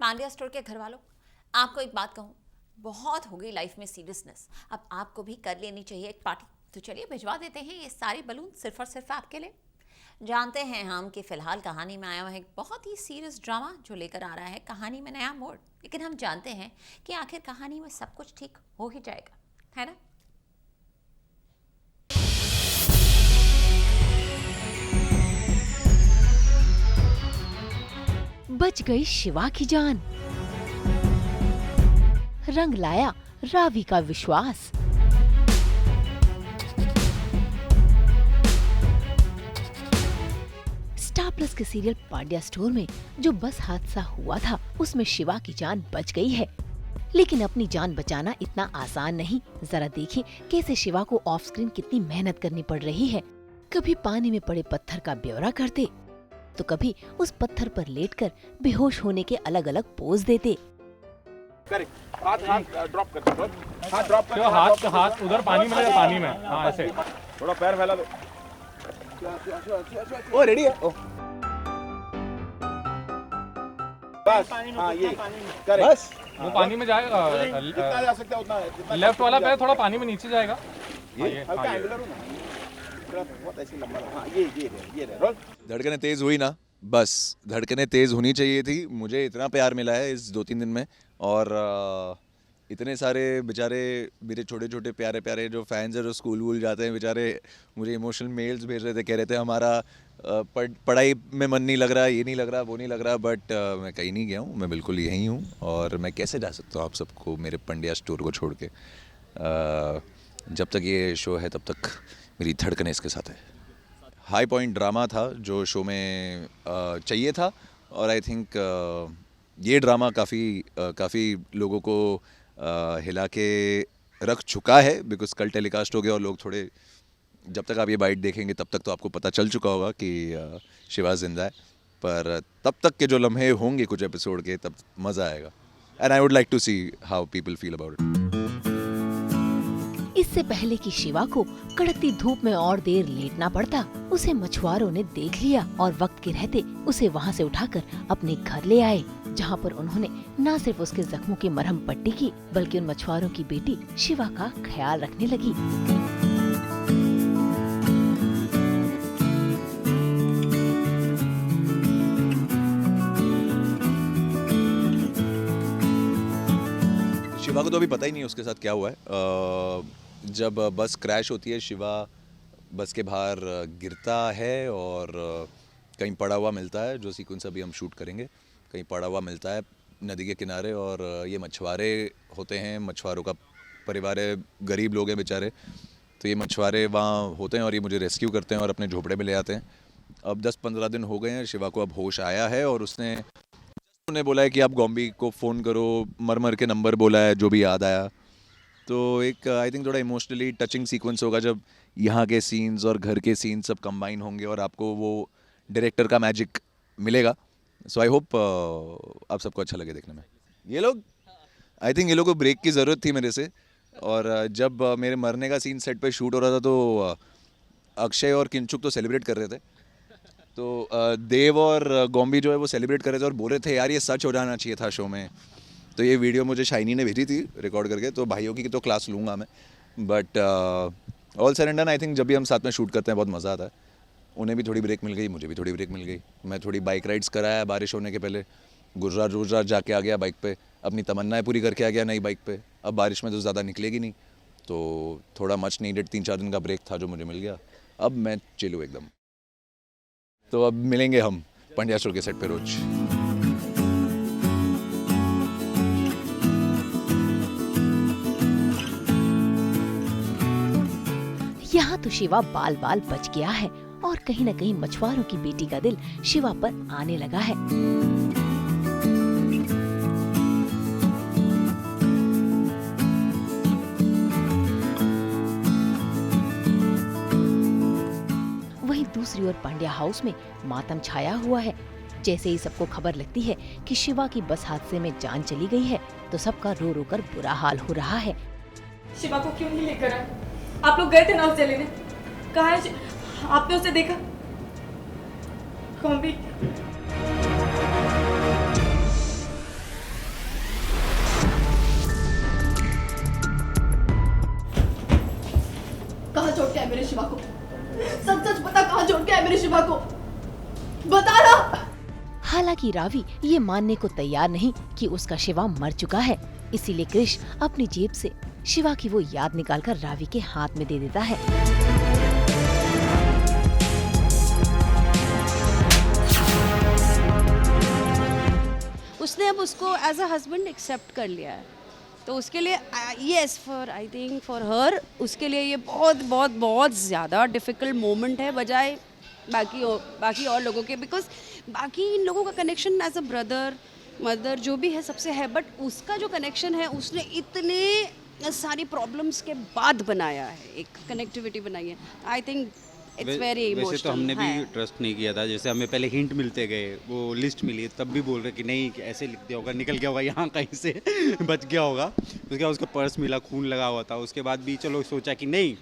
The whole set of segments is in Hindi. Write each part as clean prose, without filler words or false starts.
पांड्या स्टोर के घर वालों, आपको एक बात कहूँ, बहुत हो गई लाइफ में सीरियसनेस। अब आपको भी कर लेनी चाहिए एक पार्टी। तो चलिए भिजवा देते हैं ये सारे बलून सिर्फ और सिर्फ आपके लिए। जानते हैं हम कि फ़िलहाल कहानी में आया हुआ है एक बहुत ही सीरियस ड्रामा जो लेकर आ रहा है कहानी में नया मोड़, लेकिन हम जानते हैं कि आखिर कहानी में सब कुछ ठीक हो ही जाएगा, है ना। बच गई शिवा की जान, रंग लाया रावी का विश्वास। स्टार प्लस के सीरियल पांड्या स्टोर में जो बस हादसा हुआ था उसमें शिवा की जान बच गई है, लेकिन अपनी जान बचाना इतना आसान नहीं। जरा देखिए कैसे शिवा को ऑफ स्क्रीन कितनी मेहनत करनी पड़ रही है। कभी पानी में पड़े पत्थर का ब्यौरा करते, तो कभी उस पत्थर पर लेटकर बेहोश होने के अलग अलग पोज देते। हाथ ड्रॉप कर, हाथ ड्रॉप कर, हाथ उधर पानी में, पानी में, हाँ ऐसे थोड़ा पैर फैला दो। ओ रेडी है, ओ बस, हाँ ये बस, वो पानी में जाएगा, जितना जा सकता है उतना। लेफ्ट वाला पैर थोड़ा पानी में नीचे जाएगा। ये हल्का एंगुलर हो ना, बहुत ऐसे लंबा, हाँ ये रोल। धड़कनें तेज़ हुई ना, बस धड़कनें तेज़ होनी चाहिए थी। मुझे इतना प्यार मिला है इस 2-3 दिन में, और इतने सारे बेचारे मेरे छोटे छोटे प्यारे प्यारे जो फैंस हैं जो स्कूल वूल जाते हैं, बेचारे मुझे इमोशनल मेल्स भेज रहे थे, कह रहे थे हमारा पढ़ाई में मन नहीं लग रहा, ये नहीं लग रहा, वो नहीं लग रहा। बट मैं कहीं नहीं गया हूँ, मैं बिल्कुल यहीं हूँ। और मैं कैसे जा सकता हूँ आप सबको मेरे पांड्या स्टोर को छोड़ के। जब तक ये शो है तब तक मेरी धड़कनें इसके साथ है। हाई पॉइंट ड्रामा था जो शो में चाहिए था, और आई थिंक ये ड्रामा काफ़ी लोगों को हिला के रख चुका है, बिकॉज कल टेलीकास्ट हो गया और लोग थोड़े, जब तक आप ये बाइट देखेंगे तब तक तो आपको पता चल चुका होगा कि शिवा जिंदा है। पर तब तक के जो लम्हे होंगे कुछ एपिसोड के, तब मज़ा आएगा। And I would like to see how people feel about it. इससे पहले कि शिवा को कड़कती धूप में और देर लेटना पड़ता, उसे मछुआरों ने देख लिया और वक्त के रहते उसे वहां से उठाकर अपने घर ले आए, जहां पर उन्होंने न सिर्फ उसके जख्मों की मरहम पट्टी की, बल्कि उन मछुआरों की बेटी शिवा का ख्याल रखने लगी। शिवा को तो अभी पता ही नहीं है उसके साथ क्या हुआ है। जब बस क्रैश होती है, शिवा बस के बाहर गिरता है और कहीं पड़ा हुआ मिलता है, जो सीक्वेंस अभी हम शूट करेंगे। कहीं पड़ा हुआ मिलता है नदी के किनारे, और ये मछुआरे होते हैं, मछुआरों का परिवार है, गरीब लोग हैं बेचारे। तो ये मछुआरे वहाँ होते हैं और ये मुझे रेस्क्यू करते हैं और अपने झोपड़े में ले आते हैं। अब 10-15 दिन हो गए हैं, शिवा को अब होश आया है, और उसने बोला है कि आप गॉम्बी को फ़ोन करो, मर के नंबर बोला है, जो भी याद आया। तो एक आई थिंक थोड़ा इमोशनली टचिंग सीक्वेंस होगा जब यहाँ के सीन्स और घर के सीन्स सब कंबाइन होंगे और आपको वो डायरेक्टर का मैजिक मिलेगा। सो आई होप आप सबको अच्छा लगे देखने में। ये लोग आई थिंक ये लोग को ब्रेक की ज़रूरत थी मेरे से, और जब मेरे मरने का सीन सेट पे शूट हो रहा था तो अक्षय और किंचुक तो सेलिब्रेट कर रहे थे, तो देव और गॉम्बी जो है वो सेलिब्रेट कर रहे थे और बोल रहे थे यार ये सच हो जाना चाहिए था शो में। तो ये वीडियो मुझे शाइनी ने भेजी थी रिकॉर्ड करके, तो भाइयों की तो क्लास लूँगा मैं। But all sir and done, I think जब भी हम साथ में शूट करते हैं बहुत मज़ा आता है। उन्हें भी थोड़ी ब्रेक मिल गई, मुझे भी थोड़ी ब्रेक मिल गई। मैं थोड़ी बाइक राइड्स कराया बारिश होने के पहले, गुजरात जाके आ गया बाइक पे, अपनी तमन्नाएं पूरी करके आ गया नई बाइक पे। अब बारिश में तो ज़्यादा निकलेगी नहीं, तो थोड़ा मच नीडेड 3-4 दिन का ब्रेक था जो मुझे मिल गया। अब मैं चिल हूँ एकदम। तो अब मिलेंगे हम पांड्या स्टोर के सेट पे रोज। यहाँ तो शिवा बाल बाल बच गया है, और कहीं न कहीं मछुआरों की बेटी का दिल शिवा पर आने लगा है। वहीं दूसरी ओर पांड्या हाउस में मातम छाया हुआ है। जैसे ही सबको खबर लगती है कि शिवा की बस हादसे में जान चली गई है, तो सबका रो रो कर बुरा हाल हो रहा है। शिवा को क्यों नहीं लेकर आए? आप लोग गए थे ना उस जले में, कहाँ है? आपने उसे देखा? कौन भी? क्या है मेरे शिवा को? बता ना। हालांकि रावी ये मानने को तैयार नहीं कि उसका शिवा मर चुका है, इसीलिए क्रिश अपनी जेब से शिवा की वो याद निकालकर रावी के हाथ में दे देता है। उसने अब उसको एज अ हस्बैंड एक्सेप्ट कर लिया है, तो उसके लिए yes for I think for her उसके लिए ये बहुत बहुत बहुत ज़्यादा डिफ़िकल्ट मोमेंट है बजाय बाकी और लोगों के, बिकॉज बाकी इन लोगों का connection as a brother mother जो भी है सबसे है, बट उसका जो कनेक्शन है उसने इतने सारी प्रॉब्लम्स के बाद बनाया है, एक कनेक्टिविटी बनाई है। I think it's very emotional. वैसे तो हमने भी ट्रस्ट नहीं किया था, जैसे हमें पहले हिंट मिलते गए, वो लिस्ट मिली तब भी बोल रहे कि नहीं कि ऐसे लिख दिया होगा, निकल गया होगा यहाँ कहीं से बच गया होगा। उसके बाद उसका पर्स मिला, खून लगा हुआ था, उसके बाद भी चलो सोचा कि नहीं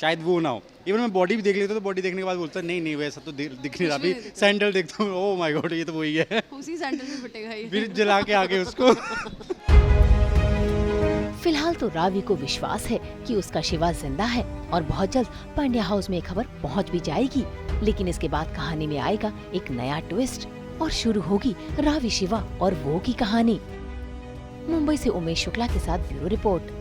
शायद वो ना हो। इवन मैं बॉडी भी देख लेता तो बॉडी देखने के बाद बोलता नहीं वैसा तो दिख नहीं रहा, अभी सैंडल देखता हूँ ओह माय गॉड ये तो वही है, उसी सैंडल में फटेगा ये। फिर जला के आगे उसको। फिलहाल तो रावी को विश्वास है कि उसका शिवा जिंदा है और बहुत जल्द पांड्या हाउस में खबर पहुंच भी जाएगी। लेकिन इसके बाद कहानी में आएगा एक नया ट्विस्ट और शुरू होगी रावी शिवा और वो की कहानी। मुंबई से उमेश शुक्ला के साथ ब्यूरो रिपोर्ट।